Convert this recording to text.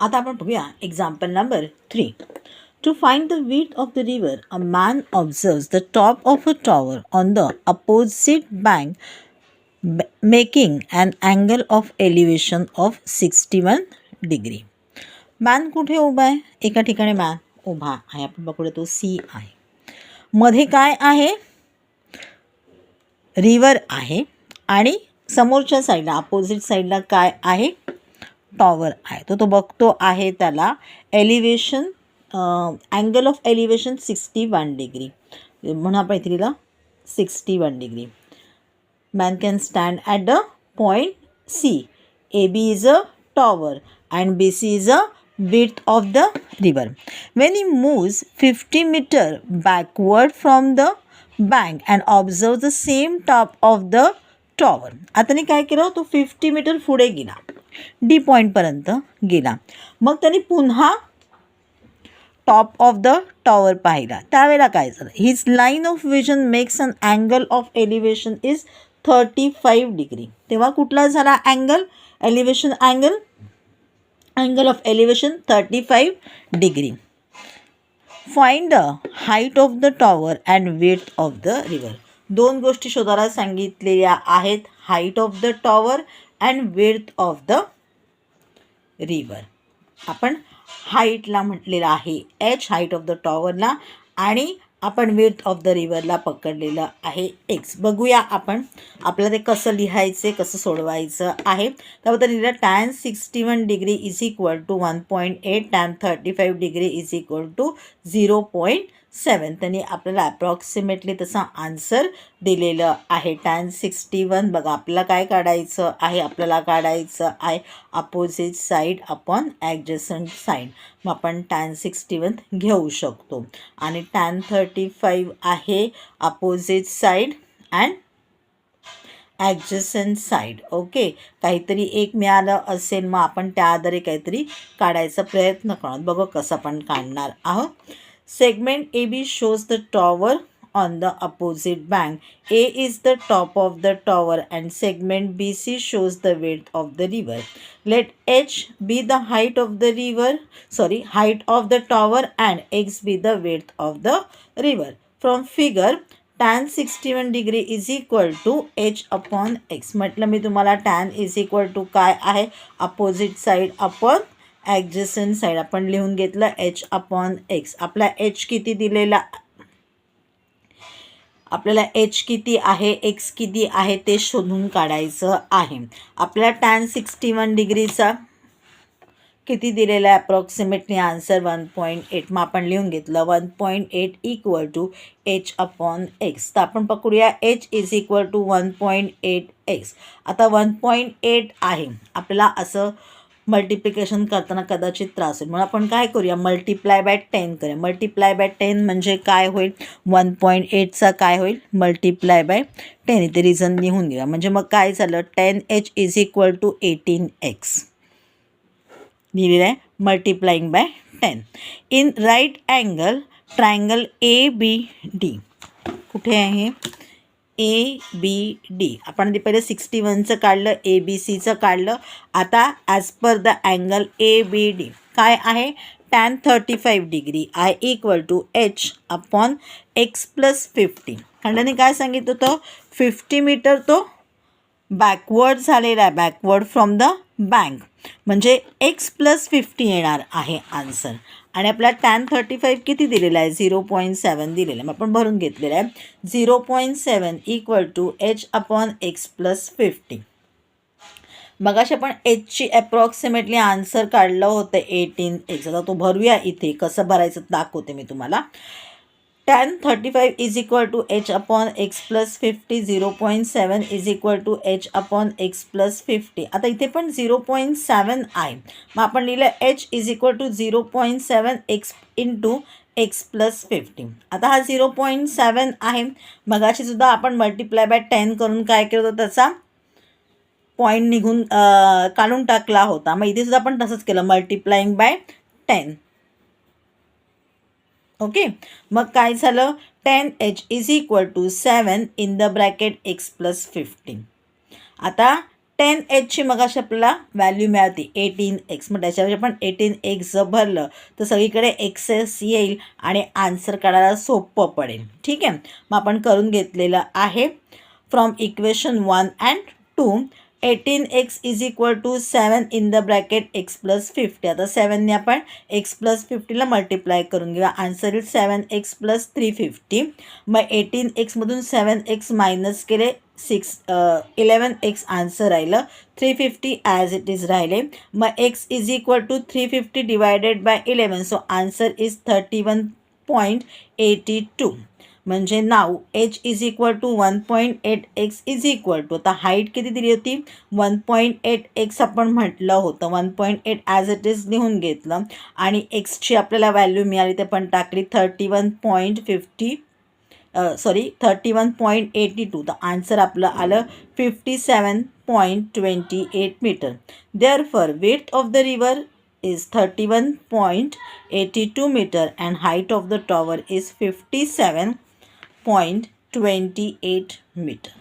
आता आपण बघूया example number 3. To find the width of the river, a man observes the top of a tower on the opposite bank, making an angle of elevation of 61 degree. Man कुठे उभा आहे? एका ठिकाणी man उभा आहे. आपण बघूया तो सी आहे. मध्ये काय आहे? रिवर आहे आणि समोरच्या साईडला अपोजिट साईडला काय आहे? टॉवर आहे. तो बघतो आहे त्याला elevation angle of elevation 61 degree म्हणून आपण इथे लिहिलं 61 degree. Man can stand at the point C. AB is a tower and BC is a width of the river. When he moves 50 meter backward from the bank and observes the same top of the tower. आता त्याने काय केलं? तो 50 metre पुढे गेला, D पॉईंटपर्यंत गेला. मग त्याने पुन्हा टॉप ऑफ द टॉवर पाहिला. त्यावेळेला काय झालं? His line of vision makes an angle of elevation is 35 degree. तेव्हा कुठला झाला angle? Elevation angle of elevation 35 degree. Find the height of the tower and width of the river. दोन गोष्टी शोधायला सांगितलेल्या आहेत, height of the tower and width of the river. आपण हाईटला म्हटलेलं आहे एच, हाईट ऑफ द टॉवरला, आणि आपण विड्थ ऑफ द रिव्हरला पकडलेलं आहे एक्स. बघूया आपण आपल्याला ते कसं लिहायचं, कसं सोडवायचं आहे. त्याबद्दल लिहिलं tan 61 degree is equal to 1.8, tan 35 degree is equal to 0.7. त्यांनी आपल्याला अप्रॉक्सिमेटली तसा आन्सर दिलेलं आहे. tan 61 बघा आपल्याला काय काढायचं आहे? आपल्याला काढायचं आहे अपोजिट साईड अपॉन ॲडजसंट साईड. मग आपण tan 61 घेऊ शकतो आणि tan 35 आहे opposite side and adjacent side. Okay, काहीतरी एक मिळालं असेल, मग आपण त्या आधारे काहीतरी काढायचा प्रयत्न करणार. बघू कसं आपण काढणार आहोत. Segment AB shows the tower on the opposite bank. A is the top of the tower and segment BC shows the width of the river. Let H be the height of the height of the tower and X be the width of the river. From figure, tan 61 degree is equal to H upon X. म्हटलं मी तुम्हाला tan is equal to काय आहे? Opposite side upon adjacent side. आपण लिहून घेतलं H upon X. आपला H किती दिलेला? आपल्याला एच किती आहे, एक्स किती आहे ते शोधून काढायचं आहे. आपल्याला tan 61 डिग्रीचा किती दिलेला आहे? Approximately answer 1.8. मग आपण लिहून घेतलं 1.8 equal to H upon X. तर आपण पकडूया H is equal to 1.8 X. आता 1.8 आहे, आपल्याला असं मल्टिप्लिकेशन करताना कदाचित त्रास होईल, म्हणून आपण काय करूया? मल्टिप्लाय बाय 10 करूया. मल्टिप्लाय बाय 10 म्हणजे काय होईल? 1.8चा काय होईल? Multiply by 10. इथे रिझन लिहून घेऊया. म्हणजे मग काय झालं? 10h is equal to 18x लिहिलेलं आहे, multiplying by 10. In right angle triangle ABD कुठे आहे? ABD. आपण ते पहिले 61चं काढलं, ABCचं काढलं. आता as per the angle ABD काय आहे? tan 35 degree is equal to H upon X plus 50. खंडाने काय सांगितलं होतं? 50 मीटर तो बॅकवर्ड झालेला आहे, बॅकवर्ड फ्रॉम द बँक, म्हणजे X प्लस 50 येणार आहे आन्सर. आणि आपल्याला tan 35 किती दिलेला आहे? 0.7 दिलेला आहे. मग आपण भरून घेतलेला आहे 0.7 equal to H upon X plus 50. मग अशी आपण एचची अप्रॉक्सिमेटली आन्सर काढलं होतं 18x. आता तो भरूया इथे. कसं भरायचं दाखवते मी तुम्हाला. tan 35 is equal to H upon X plus 50. 0.7 is equal to H upon X plus 50. आता इथे पण 0.7 आहे, मग आपण लिहिलं H is equal to 0.7 X into X plus 50. आता हा 0.7 आहे. मगाशी सुद्धा आपण मल्टिप्लाय बाय 10 करून काय केलं होतं? त्याचा पॉईंट निघून काढून टाकला होता. मग इथे सुद्धा आपण तसंच केलं, मल्टिप्लाइंग बाय 10. ओके, मग काय झालं? 10h is equal to 7 in the bracket X plus 50. आता 10Hची मगाशी आपल्याला व्हॅल्यू मिळाली 18x. मग त्याच्यावर आपण 18x जर भरलं तर सगळीकडे एक्सेस येईल आणि आन्सर काढायला सोपं पडेल. ठीक आहे, मग आपण करून घेतलेलं आहे. From equation 1 and 2 18x is equal to 7 in the bracket x plus 50. आता 7ने आपण x प्लस 50ला मल्टिप्लाय करून घेऊया. Answer is 7x plus 350. मग 18xमधून 7x मायनस केले 11x आन्सर राहिलं. 350 ॲज इट इज राहिले. मग x is equal to 350 divided by 11. So answer is 31.82. म्हणजे नाव h is equal to 1.8x is equal to, आता हाईट किती दिली होती 1.8x आपण म्हटलं होतं. 1.8 ॲज इट इज लिहून घेतलं आणि एक्सची आपल्याला व्हॅल्यू मिळाली ते पण टाकली 31.82. तर आन्सर आपलं आलं 57.28 metre. Therefore width of the river is 31.82 meter and height of the tower is 57.28 meter.